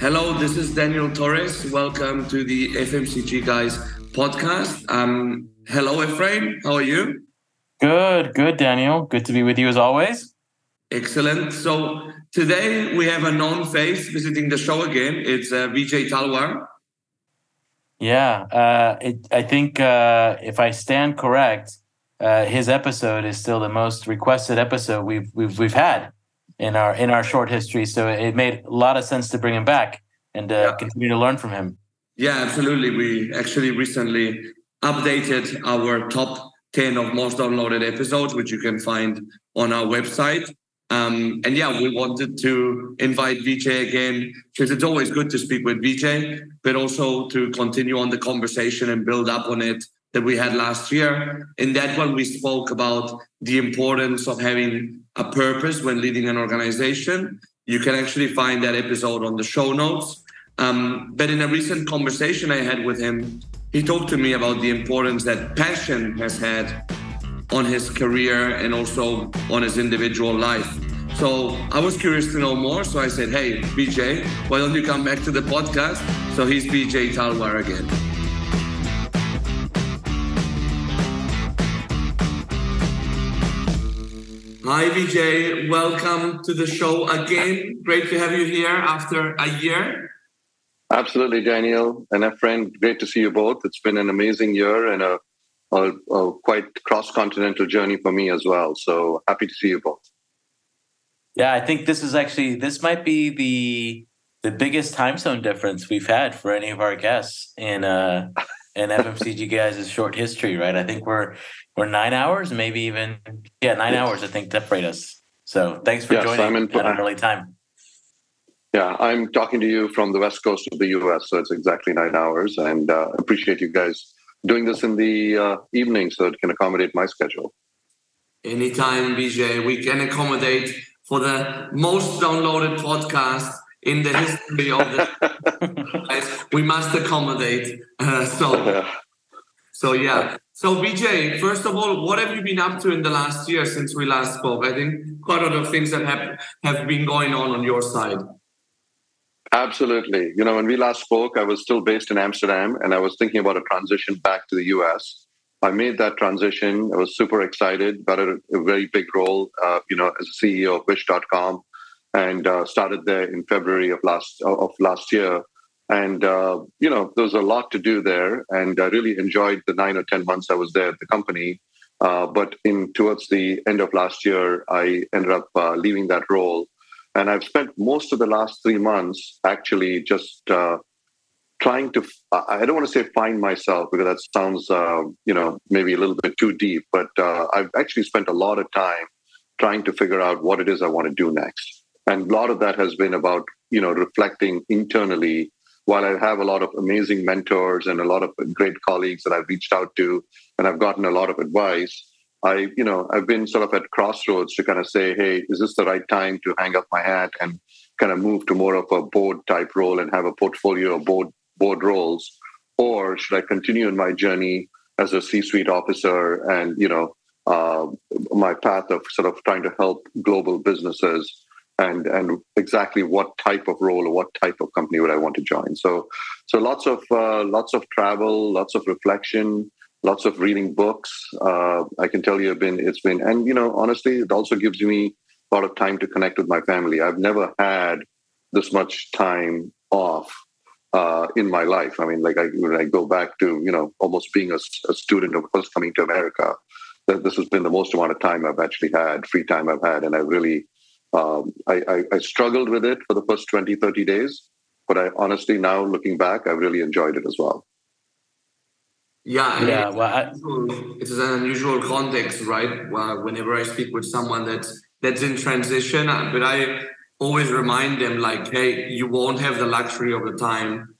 Hello, this is Daniel Torres. Welcome to the FMCG Guys podcast. Hello, Ephraim. How are you? Good, Daniel. Good to be with you as always. Excellent. So today we have a known face visiting the show again. It's Vijay Talwar. Yeah, I think if I stand correct, his episode is still the most requested episode we've had in our short history. So it made a lot of sense to bring him back and continue to learn from him. Yeah, absolutely. We actually recently updated our top 10 of most downloaded episodes, which you can find on our website. And yeah, we wanted to invite Vijay again because it's always good to speak with Vijay, but also to continue on the conversation and build up on it that we had last year. In that one, we spoke about the importance of having a purpose when leading an organization. You can actually find that episode on the show notes. But in a recent conversation I had with him, he talked to me about the importance that passion has had on his career and also on his individual life. So I was curious to know more. So I said, hey, Vijay, why don't you come back to the podcast? So he's Vijay Talwar again. Hi, Vijay. Welcome to the show again. Great to have you here after a year. Absolutely, Daniel and Ephraim. Great to see you both. It's been an amazing year and a quite cross-continental journey for me as well. So happy to see you both. Yeah, I think this might be the biggest time zone difference we've had for any of our guests in FMCG Guys' short history, right? I think we're 9 hours, maybe even 9 hours. I think separate us. So thanks for joining at an early time. Yeah, I'm talking to you from the west coast of the US, so it's exactly 9 hours, and appreciate you guys doing this in the evening so it can accommodate my schedule. Anytime, Vijay. We can accommodate for the most downloaded podcast in the history of the we must accommodate. So yeah. So Vijay, first of all, what have you been up to in the last year since we last spoke? I think quite a lot of things that have been going on your side. Absolutely. You know, when we last spoke, I was still based in Amsterdam and I was thinking about a transition back to the US. I made that transition. I was super excited, got a very big role, as a CEO of Wish.com and started there in February of last year. And, there was a lot to do there. And I really enjoyed the 9 or 10 months I was there at the company. But towards the end of last year, I ended up leaving that role. And I've spent most of the last 3 months actually just trying to, I don't want to say find myself because that sounds, maybe a little bit too deep, but I've actually spent a lot of time trying to figure out what it is I want to do next. And a lot of that has been about, reflecting internally. While I have a lot of amazing mentors and a lot of great colleagues that I've reached out to, and I've gotten a lot of advice, I've been sort of at crossroads to kind of say, hey, is this the right time to hang up my hat and kind of move to more of a board type role and have a portfolio of board roles? Or should I continue in my journey as a C-suite officer and, my path of sort of trying to help global businesses and exactly what type of role or what type of company would I want to join? So lots of travel, lots of reflection, lots of reading books. I can tell you and honestly, it also gives me a lot of time to connect with my family. I've never had this much time off in my life. I mean, when I go back to, almost being a student of first coming to America, this has been the most amount of time I've actually had, free time I've had. And I really, I struggled with it for the first 20, 30 days. But I honestly, now looking back, I've really enjoyed it as well. Yeah, it's an unusual context, right? Well, whenever I speak with someone that's in transition, but I always remind them, like, hey, you won't have the luxury of the time,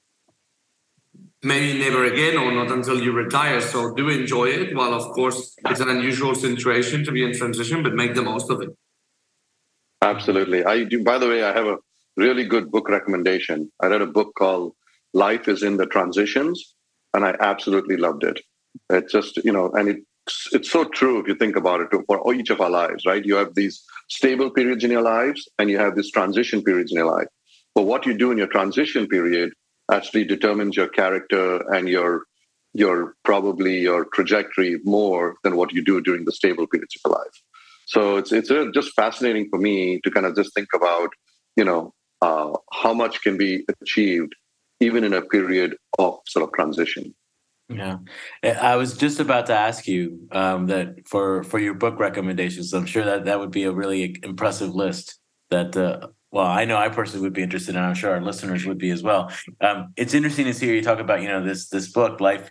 maybe never again, or not until you retire. So do enjoy it. While of course it's an unusual situation to be in transition, but make the most of it. Absolutely, I do. By the way, I have a really good book recommendation. I read a book called "Life is in the Transitions." And I absolutely loved it. It's just, and it's so true if you think about it for each of our lives, right? You have these stable periods in your lives and you have these transition periods in your life. But what you do in your transition period actually determines your character and your probably your trajectory more than what you do during the stable periods of your life. So it's just fascinating for me to kind of just think about, how much can be achieved even in a period of sort of transition. Yeah, I was just about to ask you that for your book recommendations. I'm sure that would be a really impressive list. That well, I know I personally would be interested in. I'm sure our listeners would be as well. It's interesting to hear you talk about this book, Life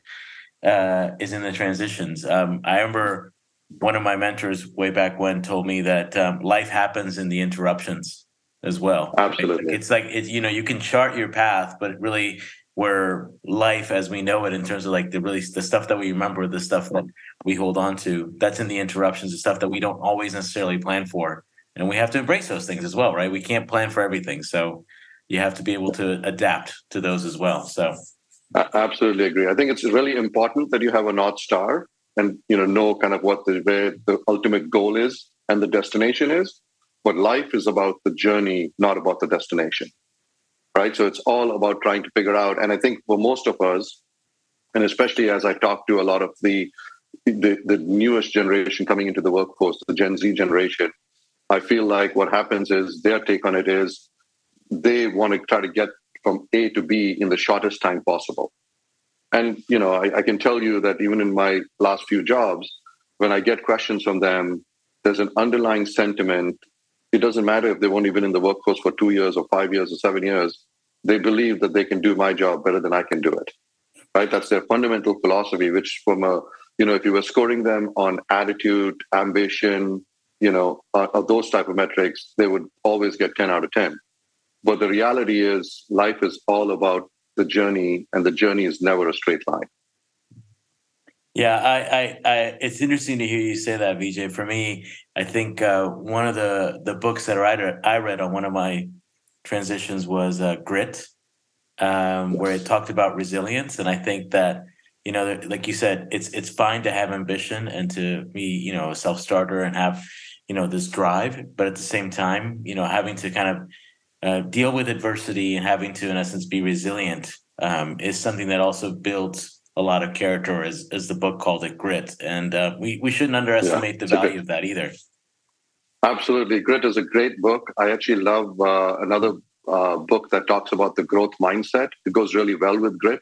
is in the Transitions. I remember one of my mentors way back when told me that life happens in the interruptions as well. Absolutely, It's like you can chart your path, but really where life as we know it in terms of like the stuff that we remember, the stuff that we hold on to, that's in the interruptions, the stuff that we don't always necessarily plan for. And we have to embrace those things as well, right? We can't plan for everything. So you have to be able to adapt to those as well. So I absolutely agree. I think it's really important that you have a North Star and know kind of where the ultimate goal is and the destination is. But life is about the journey, not about the destination. Right. So it's all about trying to figure out. And I think for most of us, and especially as I talk to a lot of the newest generation coming into the workforce, the Gen Z generation, I feel like what happens is their take on it is they want to try to get from A to B in the shortest time possible. And, I can tell you that even in my last few jobs, when I get questions from them, there's an underlying sentiment. It doesn't matter if they weren't even in the workforce for 2 years or 5 years or 7 years. They believe that they can do my job better than I can do it. Right? That's their fundamental philosophy, which if you were scoring them on attitude, ambition, those type of metrics, they would always get 10 out of 10. But the reality is life is all about the journey, and the journey is never a straight line. Yeah, I it's interesting to hear you say that, Vijay. For me, I think one of the books that I read on one of my transitions was Grit, where it talked about resilience. And I think that, like you said, it's fine to have ambition and to be, a self-starter and have, this drive. But at the same time, having to kind of deal with adversity and having to, in essence, be resilient is something that also builds a lot of character, as the book called it, Grit. And we shouldn't underestimate the value of that either. Absolutely. Grit is a great book. I actually love another book that talks about the growth mindset. It goes really well with Grit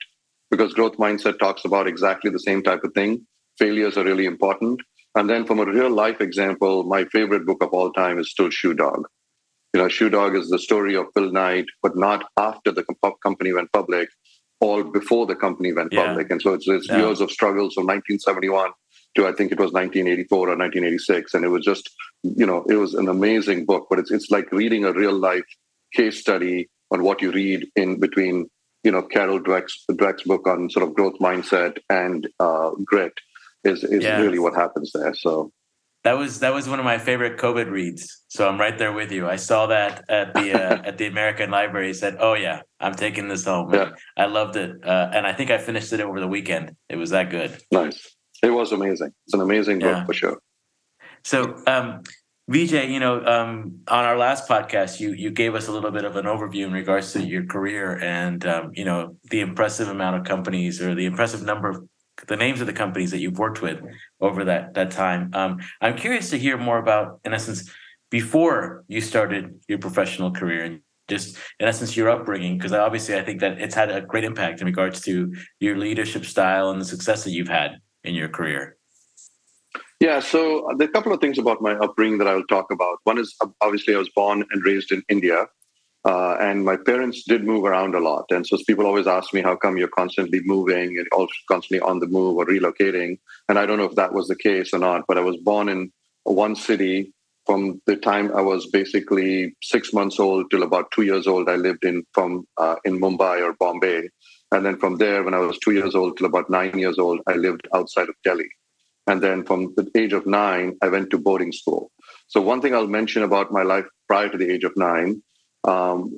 because growth mindset talks about exactly the same type of thing. Failures are really important. And then from a real life example, my favorite book of all time is still Shoe Dog. Shoe Dog is the story of Phil Knight, but not after the company went public, or before the company went public. And so it's years of struggles from 1971 to I think it was 1984 or 1986. And it was just, it was an amazing book, but it's like reading a real life case study on what you read in between, Carol Dweck's book on sort of growth mindset and Grit is really what happens there. So that was one of my favorite COVID reads. So I'm right there with you. I saw that at the at the American Library. Said, "Oh yeah, I'm taking this home." Yeah. I loved it, and I think I finished it over the weekend. It was that good. Nice. It was amazing. It's an amazing book for sure. So, Vijay, on our last podcast, you gave us a little bit of an overview in regards to your career and the impressive amount of companies or the impressive number of the names of the companies that you've worked with over that time. I'm curious to hear more about, in essence, before you started your professional career and just, in essence, your upbringing, because obviously I think that it's had a great impact in regards to your leadership style and the success that you've had in your career. Yeah, so there are a couple of things about my upbringing that I'll talk about. One is, obviously, I was born and raised in India. And my parents did move around a lot. And so people always ask me, how come you're constantly moving and also constantly on the move or relocating? And I don't know if that was the case or not, but I was born in one city. From the time I was basically 6 months old till about 2 years old, I lived in Mumbai or Bombay. And then from there, when I was 2 years old till about 9 years old, I lived outside of Delhi. And then from the age of 9, I went to boarding school. So one thing I'll mention about my life prior to the age of 9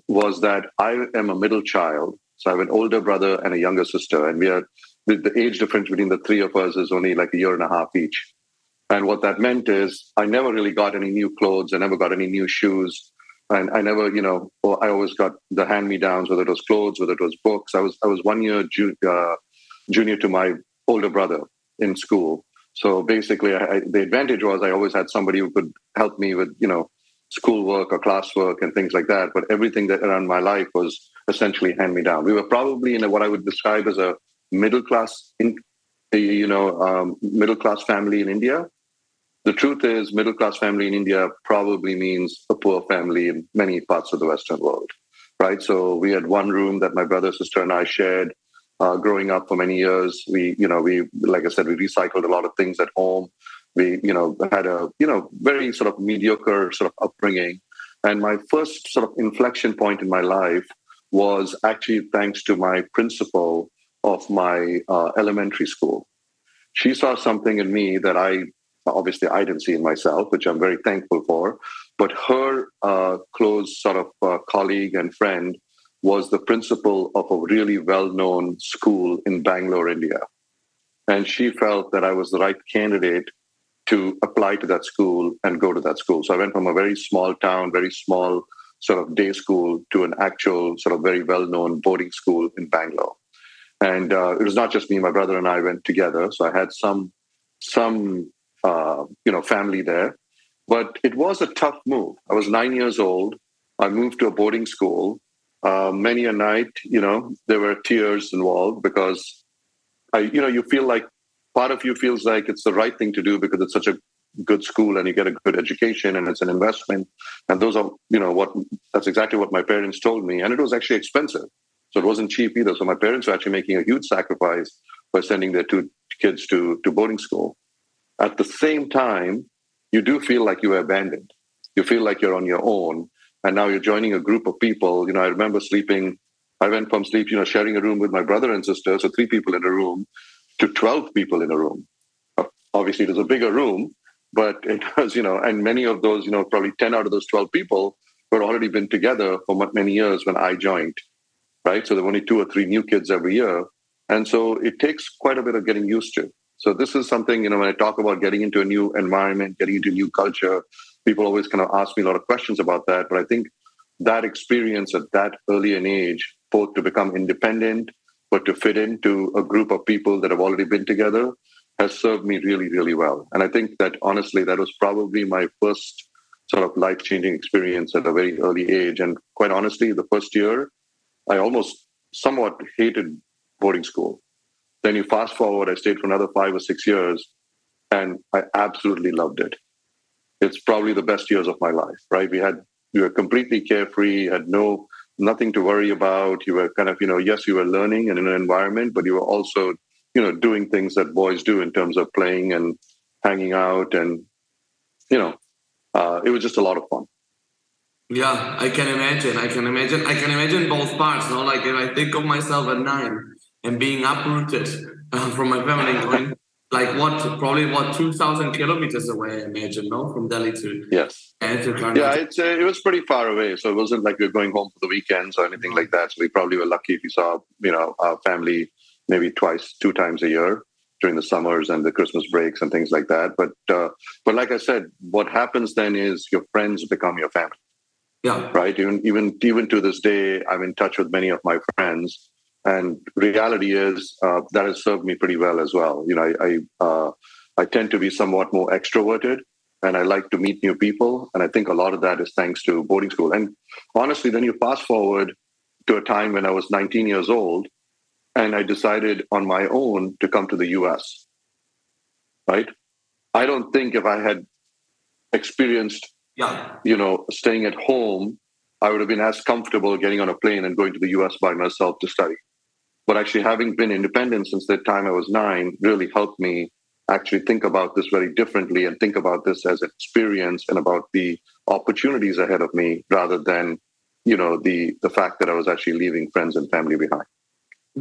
was that I am a middle child. So I have an older brother and a younger sister. And the age difference between the three of us is only like a year and a half each. And what that meant is I never really got any new clothes. I never got any new shoes. And I never, I always got the hand-me-downs, whether it was clothes, whether it was books. I was 1 year junior to my older brother in school. So basically, the advantage was I always had somebody who could help me with, schoolwork or classwork and things like that. But everything that around my life was essentially hand-me-down. We were probably in what I would describe as a middle class, middle class family in India. The truth is, middle class family in India probably means a poor family in many parts of the Western world, right? So we had one room that my brother, sister, and I shared. Growing up for many years, we like I said, we recycled a lot of things at home. We, had a, very sort of mediocre sort of upbringing. And my first sort of inflection point in my life was actually thanks to my principal of my elementary school. She saw something in me that I didn't see in myself, which I'm very thankful for. But her close sort of colleague and friend was the principal of a really well-known school in Bangalore, India. And she felt that I was the right candidate to apply to that school and go to that school. So I went from a very small town, very small sort of day school to an actual sort of very well-known boarding school in Bangalore. And it was not just me, my brother and I went together. So I had some family there. But it was a tough move. I was 9 years old. I moved to a boarding school. Many a night, there were tears involved because you feel like part of you feels like it's the right thing to do because it's such a good school and you get a good education and it's an investment. And those are, that's exactly what my parents told me. And it was actually expensive. So it wasn't cheap either. So my parents were actually making a huge sacrifice by sending their two kids to boarding school. At the same time, you do feel like you were abandoned. You feel like you're on your own. And now you're joining a group of people. I remember I went from sharing a room with my brother and sister, so 3 people in a room, to 12 people in a room. Obviously, it was a bigger room, but it was, and many of those, probably 10 out of those 12 people were already been together for many years when I joined, right? So there were only 2 or 3 new kids every year. And so it takes quite a bit of getting used to. So this is something, when I talk about getting into a new environment, getting into a new culture, people always kind of ask me a lot of questions about that. But I think that experience at that early an age, both to become independent, but to fit into a group of people that have already been together, has served me really, really well. And I think that honestly, that was probably my first sort of life-changing experience at a very early age. And quite honestly, the first year, I almost somewhat hated boarding school. Then you fast forward, I stayed for another 5 or 6 years, and I absolutely loved it. It's probably the best years of my life, right? We were completely carefree, had nothing to worry about. You were kind of, yes, you were learning in an environment, but you were also, doing things that boys do in terms of playing and hanging out. And, it was just a lot of fun. Yeah, I can imagine. I can imagine both parts. Like if I think of myself at 9 and being uprooted from my family, going like probably 2,000 kilometers away, I imagine, from Delhi to Karnataka. Yeah, it was pretty far away. So it wasn't like we were going home for the weekends or anything like that. So we probably were lucky if we saw, our family maybe 2 times a year during the summers and the Christmas breaks and things like that. But like I said, what happens then is your friends become your family. Yeah. Right. Even to this day, I'm in touch with many of my friends. And reality is that has served me pretty well as well. I tend to be somewhat more extroverted and I like to meet new people. And I think a lot of that is thanks to boarding school. And honestly, then you fast forward to a time when I was 19 years old and I decided on my own to come to the US, right? I don't think if I had experienced, staying at home, I would have been as comfortable getting on a plane and going to the US by myself to study. But actually having been independent since the time I was 9 really helped me actually think about this very differently and think about this as an experience and about the opportunities ahead of me rather than, the fact that I was actually leaving friends and family behind.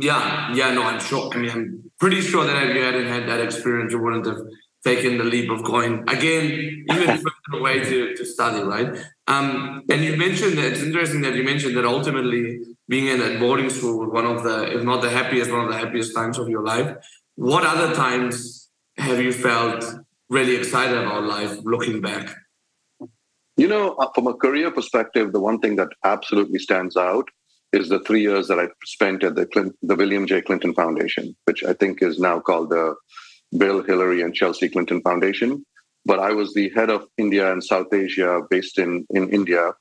I'm sure. I'm pretty sure that if you hadn't had that experience, you wouldn't have taken the leap of going again, even further away to study, right? And you mentioned that it's interesting that you mentioned that ultimately being in that boarding school was one of the, if not the happiest, one of the happiest times of your life. What other times have you felt really excited about life looking back? From a career perspective, the one thing that absolutely stands out is the 3 years that I spent at the William J. Clinton Foundation, which I think is now called the Bill, Hillary, and Chelsea Clinton Foundation. But I was the head of India and South Asia based in India.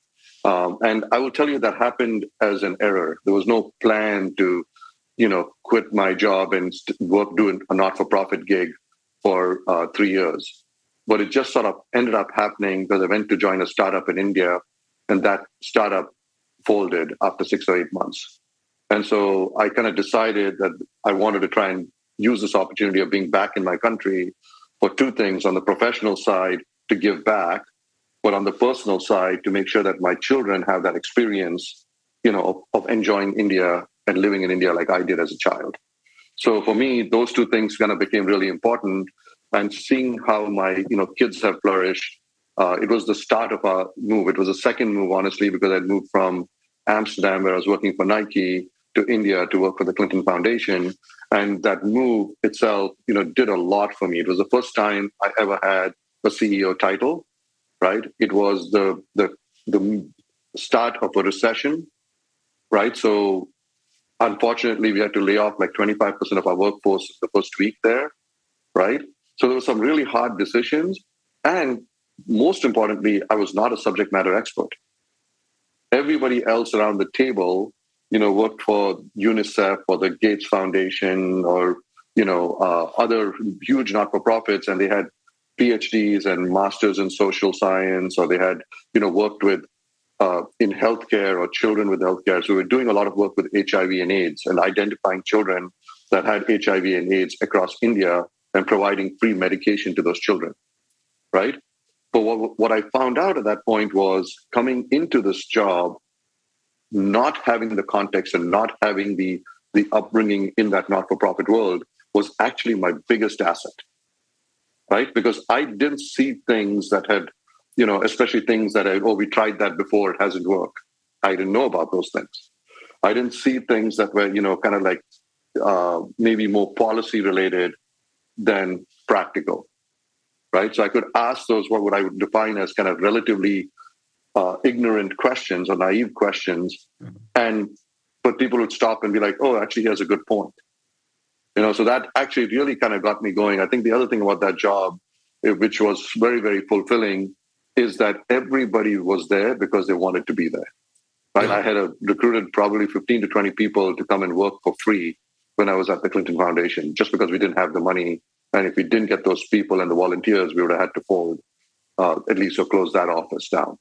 And I will tell you that happened as an error. There was no plan to, quit my job and work doing a not-for-profit gig for 3 years. But it just sort of ended up happening because I went to join a startup in India, and that startup folded after 6 or 8 months. And so I kind of decided that I wanted to try and use this opportunity of being back in my country for two things: on the professional side, to give back, but on the personal side, to make sure that my children have that experience, of enjoying India and living in India like I did as a child. So for me, those two things kind of became really important. And seeing how my, kids have flourished, it was the start of a move. It was a second move, honestly, because I'd moved from Amsterdam, where I was working for Nike, to India to work for the Clinton Foundation. And that move itself, did a lot for me. It was the first time I ever had a CEO title, right? It was the start of a recession, right? So unfortunately, we had to lay off like 25% of our workforce the first week there, right? So there were some really hard decisions. And most importantly, I was not a subject matter expert. Everybody else around the table, worked for UNICEF or the Gates Foundation or, other huge not-for-profits, and they had PhDs and masters in social science, or they had, worked with in healthcare or children with healthcare. So we were doing a lot of work with HIV and AIDS and identifying children that had HIV and AIDS across India and providing free medication to those children, right? But what I found out at that point was, coming into this job, not having the context and not having the upbringing in that not-for-profit world was actually my biggest asset, right? Because I didn't see things that had, especially things that we tried that before, it hasn't worked. I didn't know about those things. I didn't see things that were, kind of like maybe more policy related than practical, right? So I could ask those, what I would define as kind of relatively ignorant questions or naive questions, but people would stop and be like, oh, actually, he has a good point. So that actually really kind of got me going. I think the other thing about that job, which was very, very fulfilling, is that everybody was there because they wanted to be there. Right? I had recruited probably 15 to 20 people to come and work for free when I was at the Clinton Foundation, just because we didn't have the money. And if we didn't get those people and the volunteers, we would have had to fold, at least, or close that office down.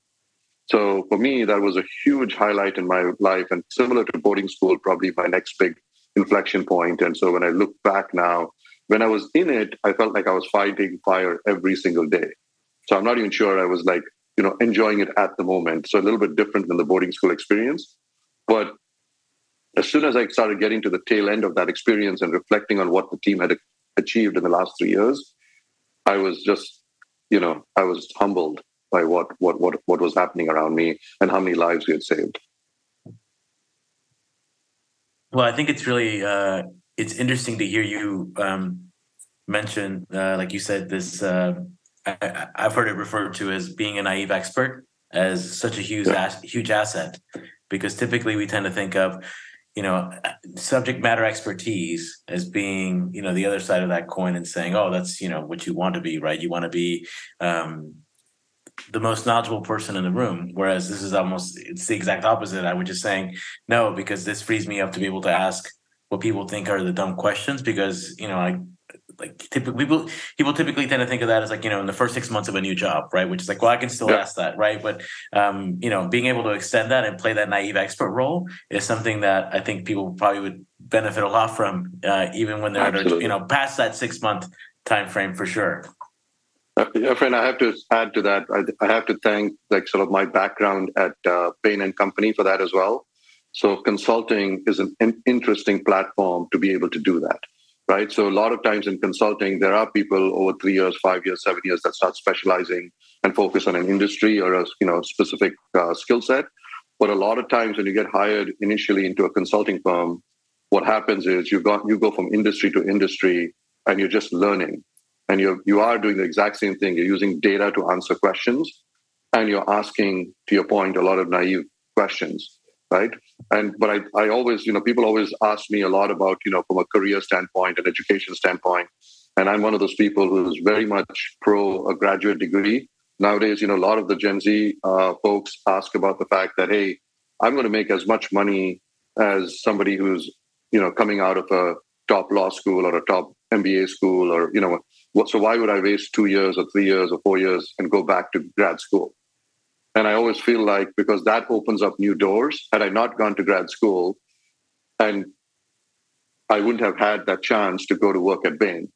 So for me, that was a huge highlight in my life, and similar to boarding school, probably my next big inflection point. And so when I look back now, when I was in it, I felt like I was fighting fire every single day. So I'm not even sure I was like, enjoying it at the moment. So a little bit different than the boarding school experience. But as soon as I started getting to the tail end of that experience and reflecting on what the team had achieved in the last 3 years, I was just, I was humbled by what was happening around me and how many lives we had saved. Well, I think it's really it's interesting to hear you mention, like you said, this. I've heard it referred to as being a naive expert as such a huge asset, because typically we tend to think of, subject matter expertise as being, the other side of that coin, and saying, oh, that's, what you want to be, right? You want to be the most knowledgeable person in the room. Whereas this is it's the exact opposite. I was just saying, no, because this frees me up to be able to ask what people think are the dumb questions, because, people typically tend to think of that as in the first 6 months of a new job, right? Which is like, well, I can still ask that, right? But being able to extend that and play that naive expert role is something that I think people probably would benefit a lot from, even when they're past that 6 month time frame, for sure. Yeah, friend, I have to add to that. I have to thank sort of my background at Bain & Company for that as well. So consulting is an interesting platform to be able to do that. Right. So a lot of times in consulting, there are people over 3 years, 5 years, 7 years that start specializing and focus on an industry or a specific skill set. But a lot of times when you get hired initially into a consulting firm, what happens is you go from industry to industry and you're just learning. And you are doing the exact same thing. You're using data to answer questions. and you're asking, to your point, a lot of naive questions, right? But I always, people always ask me a lot about, from a career standpoint, an education standpoint. And I'm one of those people who's very much pro a graduate degree. Nowadays, a lot of the Gen Z folks ask about the fact that, hey, I'm going to make as much money as somebody who's, coming out of a top law school or a top MBA school, or, so why would I waste 2 years or 3 years or 4 years and go back to grad school? And I always feel like, because that opens up new doors, had I not gone to grad school, and I wouldn't have had that chance to go to work at Bain.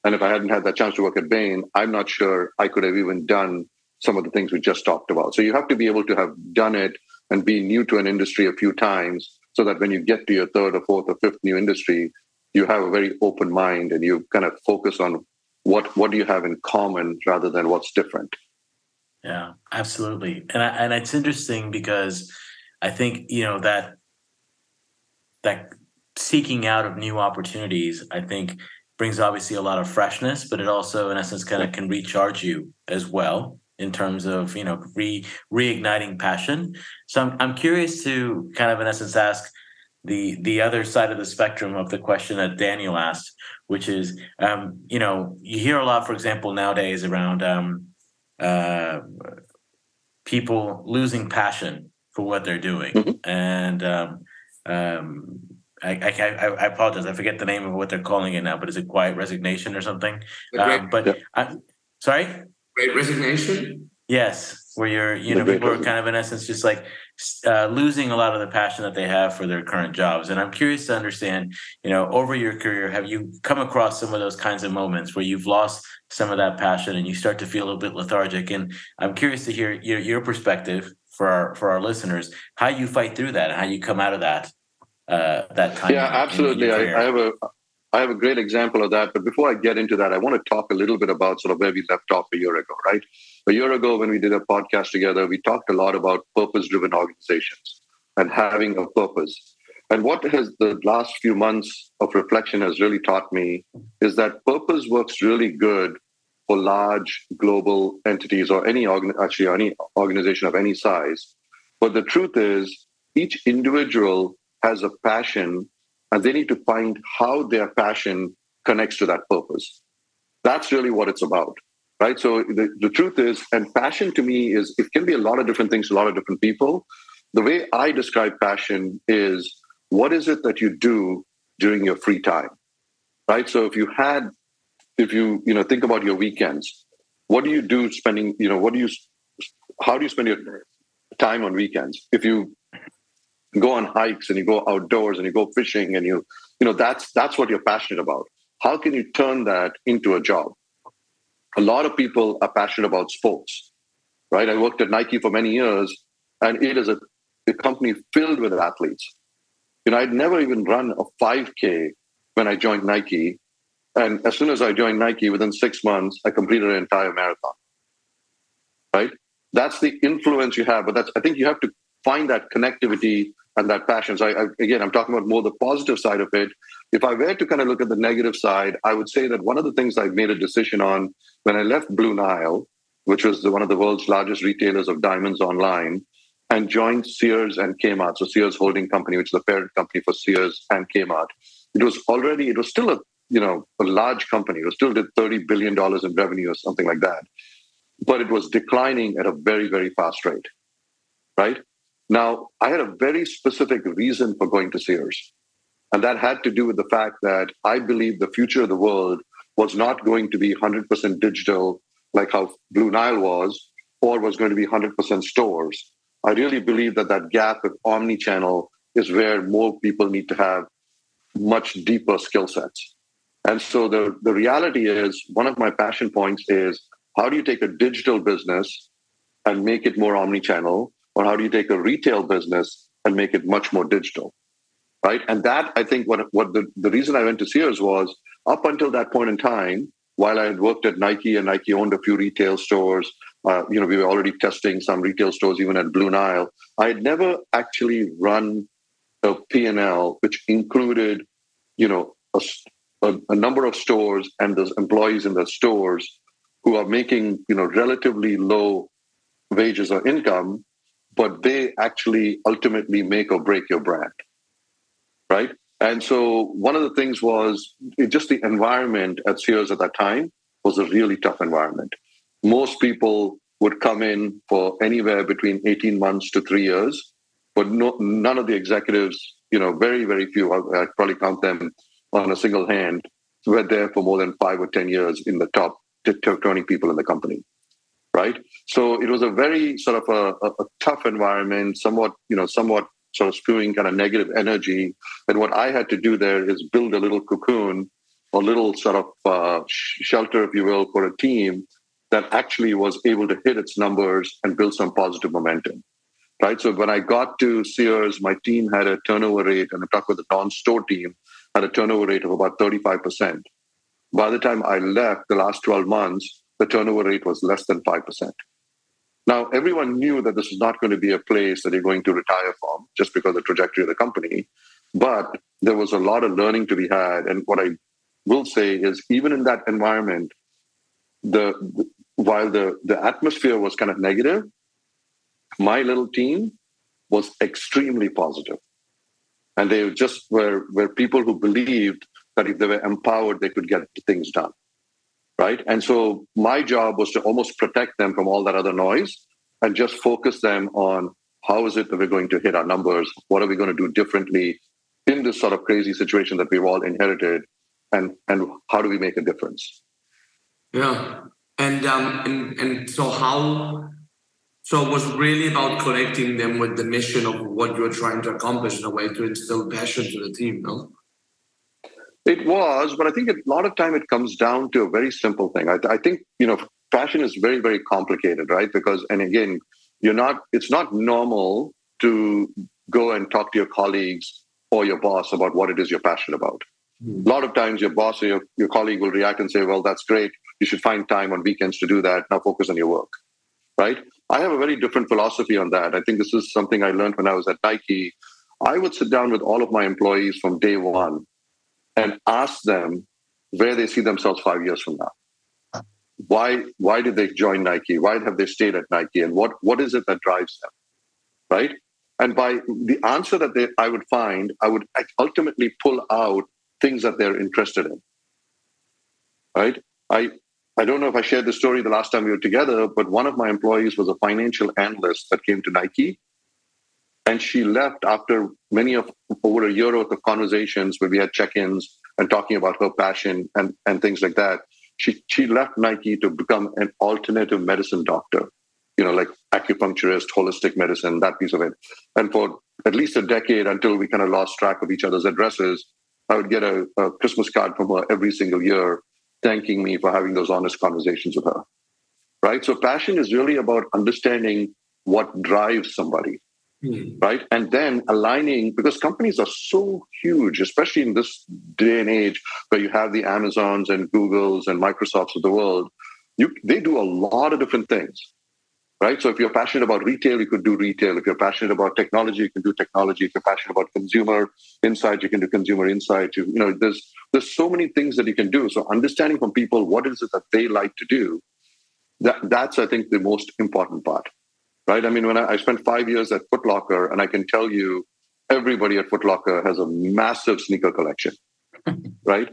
And if I hadn't had that chance to work at Bain, I'm not sure I could have even done some of the things we just talked about. So you have to be able to have done it and be new to an industry a few times, so that when you get to your third or fourth or fifth new industry, you have a very open mind and you kind of focus on what do you have in common rather than what's different. Yeah, absolutely. And it's interesting because I think, that seeking out of new opportunities, I think, brings obviously a lot of freshness, but it also, in essence, kind of can recharge you as well in terms of, reigniting passion. So I'm curious to kind of, in essence, ask the other side of the spectrum of the question that Daniel asked, which is, you hear a lot, for example, nowadays around people losing passion for what they're doing. Mm-hmm. And I apologize, I forget the name of what they're calling it now, but is it quiet resignation or something? Sorry? Great resignation? Yes, where people are kind of, in essence, just like losing a lot of the passion that they have for their current jobs. And I'm curious to understand, over your career, have you come across some of those kinds of moments where you've lost some of that passion and you start to feel a little bit lethargic? And I'm curious to hear your perspective for our listeners, how you fight through that and how you come out of that time. Yeah, absolutely. I have a great example of that. But before I get into that, I want to talk a little bit about sort of where we left off a year ago, right? A year ago, when we did a podcast together, we talked a lot about purpose-driven organizations and having a purpose. And what has the last few months of reflection has really taught me is that purpose works really good for large global entities or any organization of any size. But the truth is, each individual has a passion, and they need to find how their passion connects to that purpose. That's really what it's about, right? So the truth is, and passion to me it can be a lot of different things to a lot of different people. The way I describe passion is, what is it that you do during your free time, right? So if you think about your weekends, what do you do how do you spend your time on weekends? If you go on hikes and you go outdoors and you go fishing and that's what you're passionate about. How can you turn that into a job? A lot of people are passionate about sports, right? I worked at Nike for many years, and it is a company filled with athletes. I'd never even run a 5K when I joined Nike. And as soon as I joined Nike, within 6 months, I completed an entire marathon, right? That's the influence you have. But I think you have to find that connectivity and that passion. So I'm talking about more the positive side of it. If I were to kind of look at the negative side, I would say that one of the things I made a decision on when I left Blue Nile, which was one of the world's largest retailers of diamonds online, and joined Sears and Kmart. So Sears Holding Company, which is the parent company for Sears and Kmart. It was still a large company. It still did $30 billion in revenue or something like that. But it was declining at a very, very fast rate, right? Now, I had a very specific reason for going to Sears. And that had to do with the fact that I believe the future of the world was not going to be 100% digital like how Blue Nile was, or was going to be 100% stores. I really believe that gap of omni-channel is where more people need to have much deeper skill sets. And so the reality is, one of my passion points is, how do you take a digital business and make it more omni-channel? Or how do you take a retail business and make it much more digital, right? And that, I think, what the reason I went to Sears was, up until that point in time, while I had worked at Nike and Nike owned a few retail stores, we were already testing some retail stores even at Blue Nile. I had never actually run a P&L which included, a number of stores and those employees in the stores who are making, relatively low wages or income, but they actually ultimately make or break your brand, right? And so one of the things was just the environment at Sears at that time was a really tough environment. Most people would come in for anywhere between 18 months to 3 years, but none of the executives, very, very few, I probably count them on a single hand, were there for more than 5 or 10 years in the top 20 people in the company, right? So it was a very sort of a tough environment, somewhat sort of spewing kind of negative energy. And what I had to do there is build a little cocoon, a little sort of shelter, if you will, for a team that actually was able to hit its numbers and build some positive momentum, right? So when I got to Sears, my team had a turnover rate, and I talked with the non-store team, had a turnover rate of about 35%. By the time I left the last 12 months, the turnover rate was less than 5%. Now, everyone knew that this was not going to be a place that you're going to retire from just because of the trajectory of the company. But there was a lot of learning to be had. And what I will say is, even in that environment, while the atmosphere was kind of negative, my little team was extremely positive. And they just were people who believed that if they were empowered, they could get things done. Right. And so my job was to almost protect them from all that other noise and just focus them on how is it that we're going to hit our numbers? What are we going to do differently in this sort of crazy situation that we've all inherited? And how do we make a difference? Yeah. And so it was really about connecting them with the mission of what you're trying to accomplish in a way to instill passion to the team, no? It was, but I think a lot of time it comes down to a very simple thing. I think, passion is very, very complicated, right? Because, and again, it's not normal to go and talk to your colleagues or your boss about what it is you're passionate about. A lot of times your boss or your colleague will react and say, well, that's great. You should find time on weekends to do that. Now focus on your work, right? I have a very different philosophy on that. I think this is something I learned when I was at Nike. I would sit down with all of my employees from day one and ask them where they see themselves 5 years from now. Why did they join Nike? Why have they stayed at Nike? And what is it that drives them, right? And by the answer that I would find, I would ultimately pull out things that they're interested in, right? I don't know if I shared the story the last time we were together, but one of my employees was a financial analyst that came to Nike. And she left after over a year worth of conversations where we had check-ins and talking about her passion and things like that. She left Nike to become an alternative medicine doctor, like acupuncturist, holistic medicine, that piece of it. And for at least a decade, until we kind of lost track of each other's addresses, I would get a Christmas card from her every single year, thanking me for having those honest conversations with her, right? So passion is really about understanding what drives somebody. Right. And then aligning, because companies are so huge, especially in this day and age where you have the Amazons and Googles and Microsofts of the world, they do a lot of different things. Right. So if you're passionate about retail, you could do retail. If you're passionate about technology, you can do technology. If you're passionate about consumer insight, you can do consumer insight. There's so many things that you can do. So understanding from people what is it that they like to do, that's, I think, the most important part. Right. I mean, when I spent 5 years at Foot Locker, and I can tell you, everybody at Foot Locker has a massive sneaker collection, right?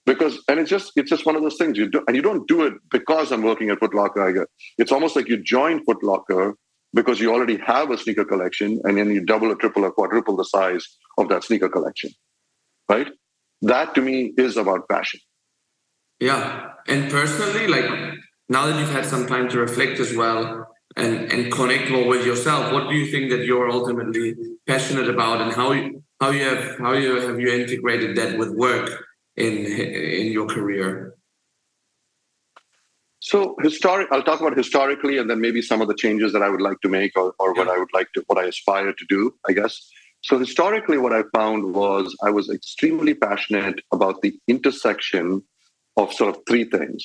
And it's just one of those things you don't do it because I'm working at Foot Locker. It's almost like you join Foot Locker because you already have a sneaker collection, and then you double or triple or quadruple the size of that sneaker collection, right? That to me is about passion. Yeah, and personally, like now that you've had some time to reflect as well. And connect more with yourself. What do you think that you're ultimately passionate about, and how have you integrated that with work in your career? So I'll talk about historically, and then maybe some of the changes that I would like to make, or what I aspire to do, I guess. So historically, what I found was I was extremely passionate about the intersection of sort of three things.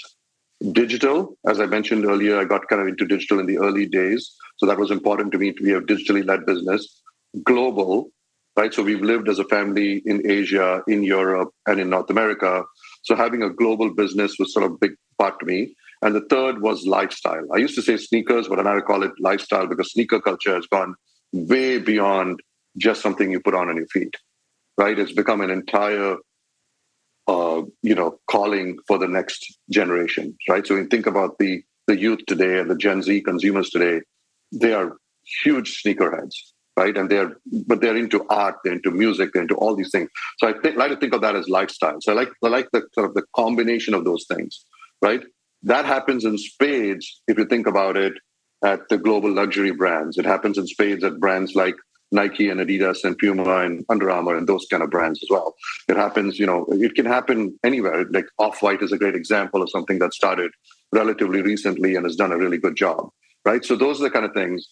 Digital, as I mentioned earlier, I got kind of into digital in the early days. So that was important to me to be a digitally led business. Global, right? So we've lived as a family in Asia, in Europe, and in North America. So having a global business was sort of a big part to me. And the third was lifestyle. I used to say sneakers, but now I call it lifestyle because sneaker culture has gone way beyond just something you put on your feet, right? It's become an entire, calling for the next generation, right? So when you think about the youth today and the Gen Z consumers today, they are huge sneakerheads, right? And they're into art, they're into music, they're into all these things. So like to think of that as lifestyle. So I like the sort of the combination of those things, right? That happens in spades if you think about it at the global luxury brands. It happens in spades at brands like Nike and Adidas and Puma and Under Armour and those kind of brands as well. It happens, it can happen anywhere. Like Off-White is a great example of something that started relatively recently and has done a really good job, right? So those are the kind of things.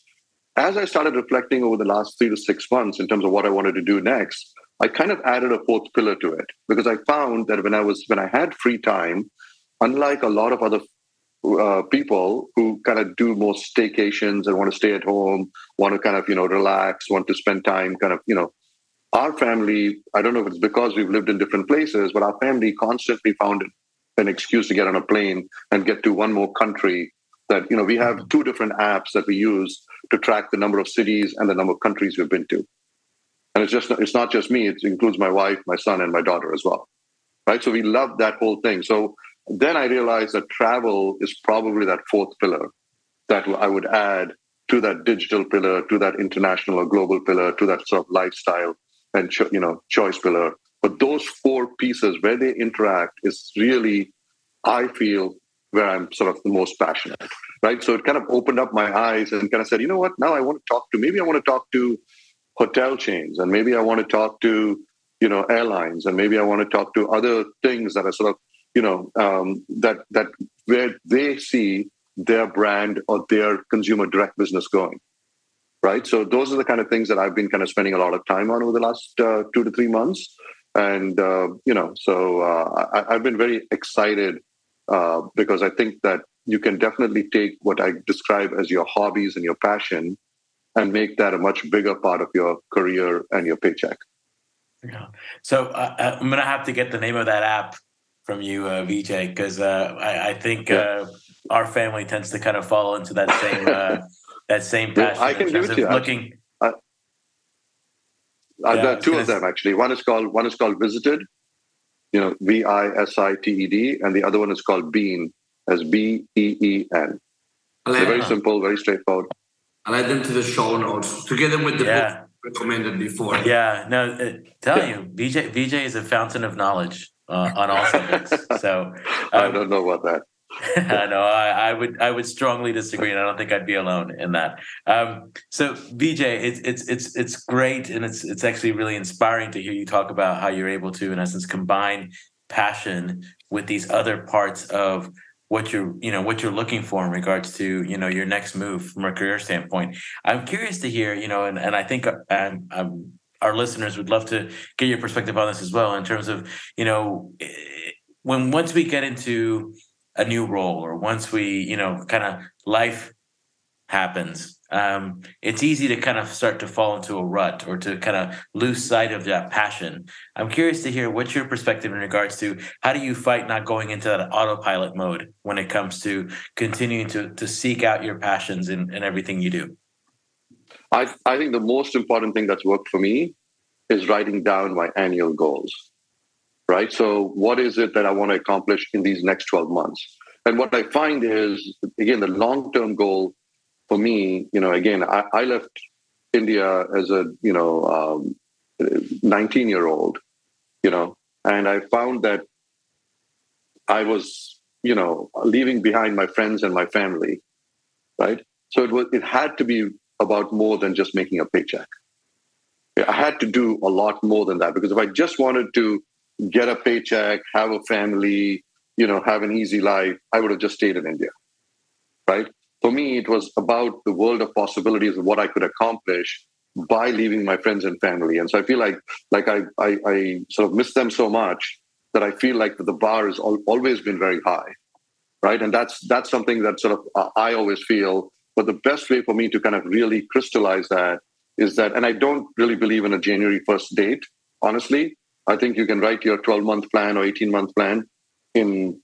As I started reflecting over the last 3 to 6 months in terms of what I wanted to do next, I kind of added a fourth pillar to it because I found that when I had free time, unlike a lot of other people who kind of do more staycations and want to stay at home, want to kind of, relax, want to spend time our family, I don't know if it's because we've lived in different places, but our family constantly found an excuse to get on a plane and get to one more country that, we have 2 different apps that we use to track the number of cities and the number of countries we've been to. And it's not just me, it includes my wife, my son, and my daughter as well. Right. So we love that whole thing. So then I realized that travel is probably that fourth pillar that I would add to that digital pillar, to that international or global pillar, to that sort of lifestyle and choice pillar. But those 4 pieces where they interact is really, I feel, where I'm sort of the most passionate, right? So it kind of opened up my eyes and kind of said, you know what? Now I want to talk to hotel chains, and maybe I want to talk to airlines, and maybe I want to talk to other things that are sort of that where they see their brand or their consumer direct business going, right? So those are the kind of things that I've been kind of spending a lot of time on over the last 2 to 3 months. And, I've been very excited because I think that you can definitely take what I describe as your hobbies and your passion and make that a much bigger part of your career and your paycheck. Yeah. So I'm going to have to get the name of that app from you, Vijay, because I think our family tends to kind of fall into that same passion. I can give it to you. There are 2 of them actually. One is called Visited, VISITED, and the other one is called Bean, as BEEN. They're very simple, very straightforward. I'll add them to the show notes together with the book recommended before. Yeah, no, telling you, Vijay is a fountain of knowledge on all subjects. So I don't know about that. No, I would strongly disagree, and I don't think I'd be alone in that. So Vijay, it's great, and it's actually really inspiring to hear you talk about how you're able to, in essence, combine passion with these other parts of what you're looking for in regards to your next move from a career standpoint. I'm curious to hear, and I think our listeners would love to get your perspective on this as well, in terms of once we get into a new role, or once we kind of life happens, it's easy to kind of start to fall into a rut or to kind of lose sight of that passion. I'm curious to hear what's your perspective in regards to how do you fight not going into that autopilot mode when it comes to continuing to seek out your passions in everything you do? I think the most important thing that's worked for me is writing down my annual goals, right? So what is it that I want to accomplish in these next 12 months? And what I find is, again, the long-term goal for me, again, I left India as a, 19-year-old, and I found that I was, leaving behind my friends and my family, right? So it had to be about more than just making a paycheck. I had to do a lot more than that, because if I just wanted to get a paycheck, have a family, have an easy life, I would have just stayed in India, right? For me, it was about the world of possibilities of what I could accomplish by leaving my friends and family. And so I feel like I sort of miss them so much that I feel like the bar has always been very high, right? And that's something that sort of I always feel. But the best way for me to kind of really crystallize that is that, and I don't really believe in a January 1st date, honestly. I think you can write your 12-month plan or 18-month plan, in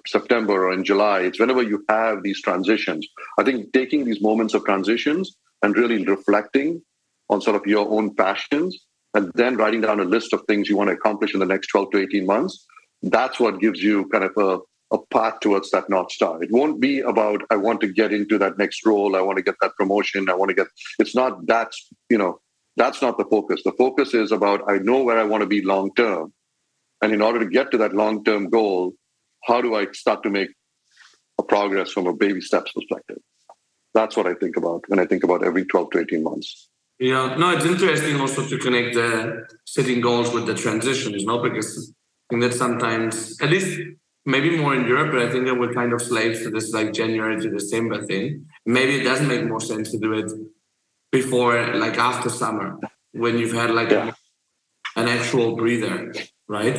September or in July. It's whenever you have these transitions. I think taking these moments of transitions and really reflecting on sort of your own passions and then writing down a list of things you want to accomplish in the next 12 to 18 months, that's what gives you kind of a path towards that North Star. It won't be about, I want to get into that next role, I want to get that promotion, it's not that, that's not the focus. The focus is about, I know where I want to be long term. And in order to get to that long term goal, how do I start to make a progress from a baby steps perspective? That's what I think about when I think about every 12 to 18 months. Yeah, no, it's interesting also to connect the setting goals with the transitions, because I think that sometimes, at least maybe more in Europe, but I think that we're kind of slaves to this like January to December thing. Maybe it does make more sense to do it before, like after summer, when you've had like an actual breather, right?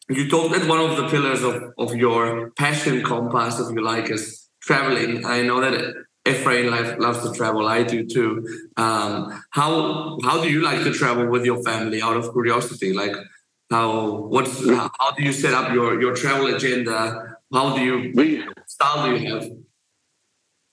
You talked that one of the pillars of your passion compass, if you like, is traveling. I know that Ephraim loves to travel. I do too. How do you like to travel with your family? Out of curiosity, like how do you set up your travel agenda? Style do you have?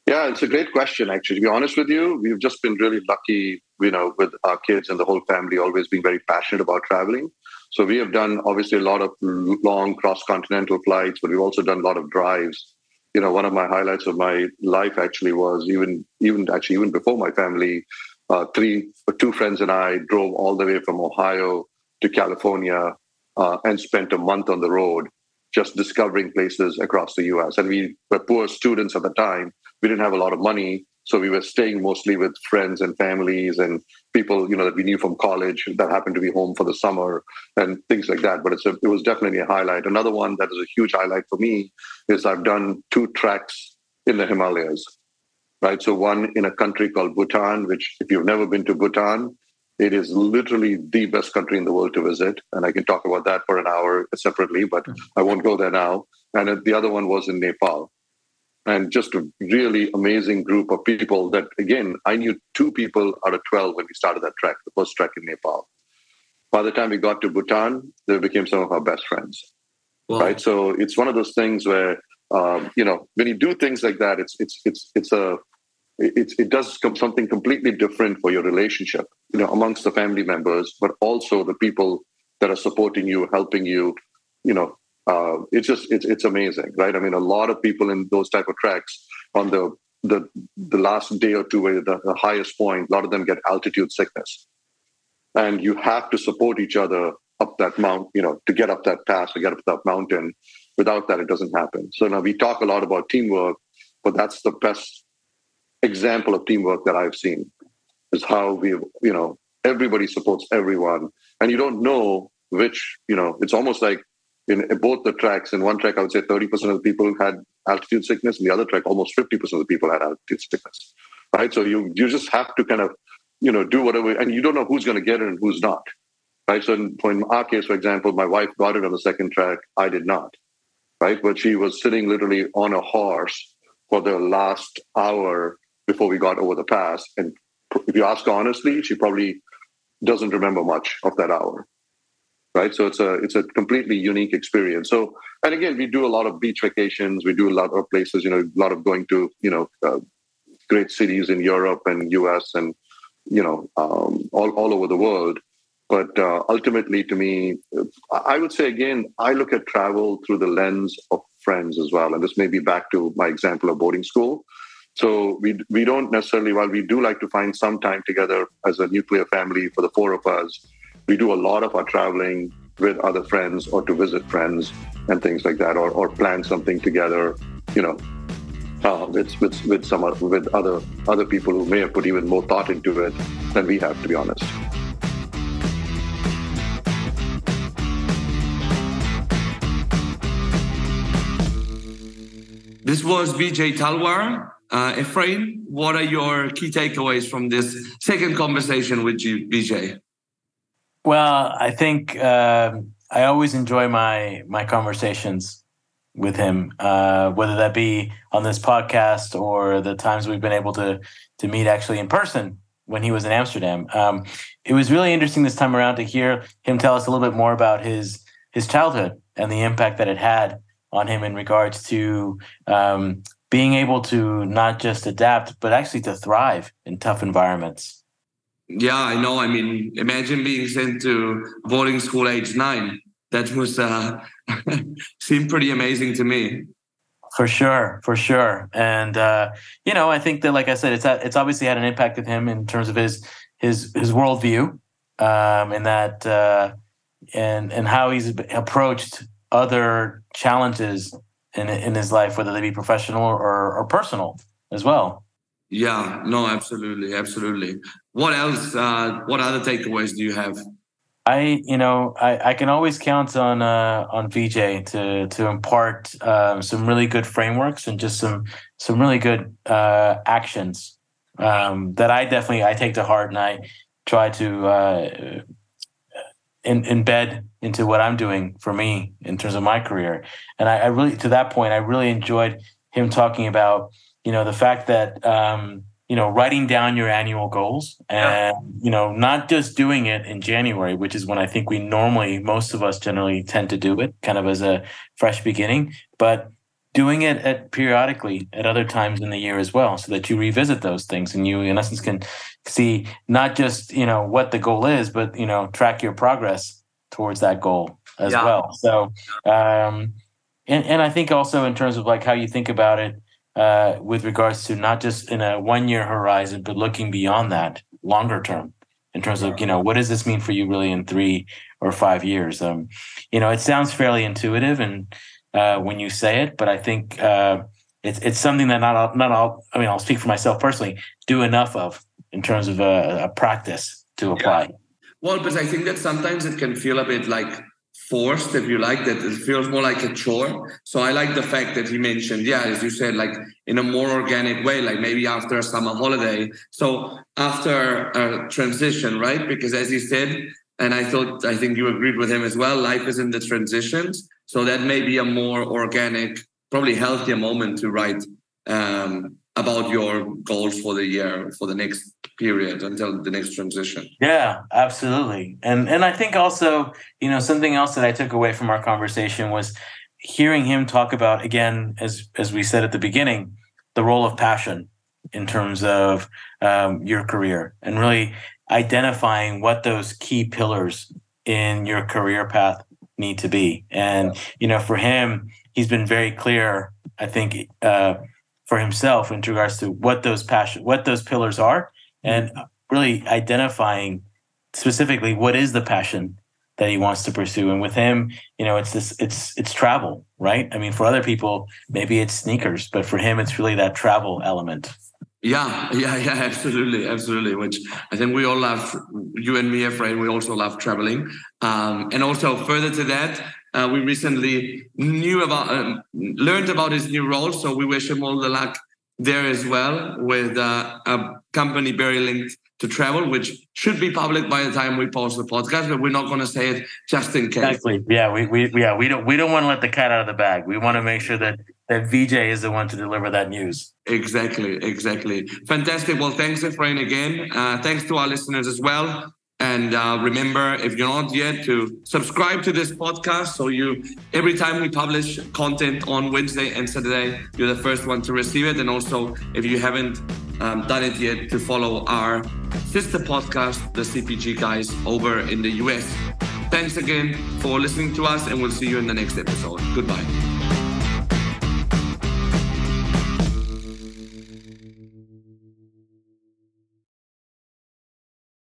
Yeah, it's a great question, actually. To be honest with you, we've just been really lucky, with our kids and the whole family always being very passionate about traveling. So we have done obviously a lot of long cross-continental flights, but we've also done a lot of drives. One of my highlights of my life actually was even before my family, two friends and I drove all the way from Ohio to California and spent a month on the road just discovering places across the US. And we were poor students at the time. We didn't have a lot of money. So we were staying mostly with friends and families and people, that we knew from college that happened to be home for the summer and things like that. But it was definitely a highlight. Another one that is a huge highlight for me is I've done 2 treks in the Himalayas, right? So one in a country called Bhutan, which if you've never been to Bhutan, it is literally the best country in the world to visit. And I can talk about that for an hour separately, but I won't go there now. And the other one was in Nepal. And just a really amazing group of people that, again, I knew 2 people out of 12 when we started that trek, the first trek in Nepal. By the time we got to Bhutan, they became some of our best friends. Wow. Right? So it's one of those things where, when you do things like that, it does something completely different for your relationship, amongst the family members, but also the people that are supporting you, helping you, it's amazing, right? I mean, a lot of people in those type of treks on the last day or two, where the highest point, a lot of them get altitude sickness, and you have to support each other up that mountain, to get up that pass or get up that mountain. Without that, it doesn't happen. So now we talk a lot about teamwork, but that's the best example of teamwork that I've seen, is how everybody supports everyone, and you don't know which, it's almost like in both the tracks. In one track, I would say 30% of the people had altitude sickness. In the other track, almost 50% of the people had altitude sickness, right? So you just have to kind of, do whatever, and you don't know who's going to get it and who's not, right? So in our case, for example, my wife got it on the second track. I did not, right? But she was sitting literally on a horse for the last hour before we got over the pass. And if you ask her honestly, she probably doesn't remember much of that hour. Right. So it's a completely unique experience. So, and again, we do a lot of beach vacations. We do a lot of places, a lot of going to, great cities in Europe and US and, all over the world. But ultimately, to me, I would say, again, I look at travel through the lens of friends as well. And this may be back to my example of boarding school. So we don't necessarily, while we do like to find some time together as a nuclear family for the 4 of us, we do a lot of our traveling with other friends or to visit friends and things like that, or plan something together, with other people who may have put even more thought into it than we have, to be honest. This was Vijay Talwar. Ephraim, what are your key takeaways from this second conversation with you, Vijay? Well, I think I always enjoy my conversations with him, whether that be on this podcast or the times we've been able to meet actually in person when he was in Amsterdam. It was really interesting this time around to hear him tell us a little bit more about his his childhood and the impact that it had on him in regards to being able to not just adapt, but actually to thrive in tough environments. Yeah, I know. I mean, imagine being sent to boarding school age 9. That was seemed pretty amazing to me. For sure. And I think that, like I said, it's obviously had an impact with him in terms of his worldview, and that and how he's approached other challenges in his life, whether they be professional or personal as well. Yeah, no, absolutely. What else? What other takeaways do you have? I can always count on Vijay to impart some really good frameworks and just some really good actions that I take to heart, and I try to embed into what I'm doing for me in terms of my career. And I really, to that point, I really enjoyed him talking about the fact that writing down your annual goals and, not just doing it in January, which is when I think most of us generally tend to do it kind of as a fresh beginning, but doing it periodically at other times in the year as well, so that you revisit those things and you, in essence, can see not just, what the goal is, but, track your progress towards that goal as well. So, and I think also in terms of like how you think about it, with regards to not just in a 1-year horizon, but looking beyond that, longer term, in terms of, what does this mean for you really in 3 or 5 years? It sounds fairly intuitive and when you say it, but I think it's something that not all. I mean, I'll speak for myself personally. Do enough of in terms of a practice to apply. Yeah. Well, but I think that sometimes it can feel a bit like forced, if you like, that it feels more like a chore. So I like the fact that he mentioned, as you said, like in a more organic way, like maybe after a summer holiday. So after a transition, right? Because as he said, and I think you agreed with him as well, life is in the transitions. So that may be a more organic, probably healthier moment to write about your goals for the year, for the next period until the next transition. Yeah, absolutely. And I think also, something else that I took away from our conversation was hearing him talk about, again, as we said at the beginning, the role of passion in terms of your career, and really identifying what those key pillars in your career path need to be. And, for him, he's been very clear, I think, for himself in regards to what those pillars are, and really identifying specifically what is the passion that he wants to pursue. And with him, it's travel, right? I mean, for other people, maybe it's sneakers, but for him, it's really that travel element. Yeah, absolutely. Which I think we all love. You and me, Efrain, we also love traveling. And also further to that, we recently learned about his new role. So we wish him all the luck there as well, with a company very linked to travel, which should be public by the time we post the podcast, but we're not going to say it just in case. Exactly. Yeah, we don't want to let the cat out of the bag. We want to make sure that Vijay is the one to deliver that news. Exactly. Fantastic. Well, thanks, Efrain, again. Thanks to our listeners as well. And remember, if you're not yet, to subscribe to this podcast, so every time we publish content on Wednesday and Saturday, you're the first one to receive it. And also, if you haven't done it yet, to follow our sister podcast, the CPG Guys, over in the US. Thanks again for listening to us, and we'll see you in the next episode. Goodbye.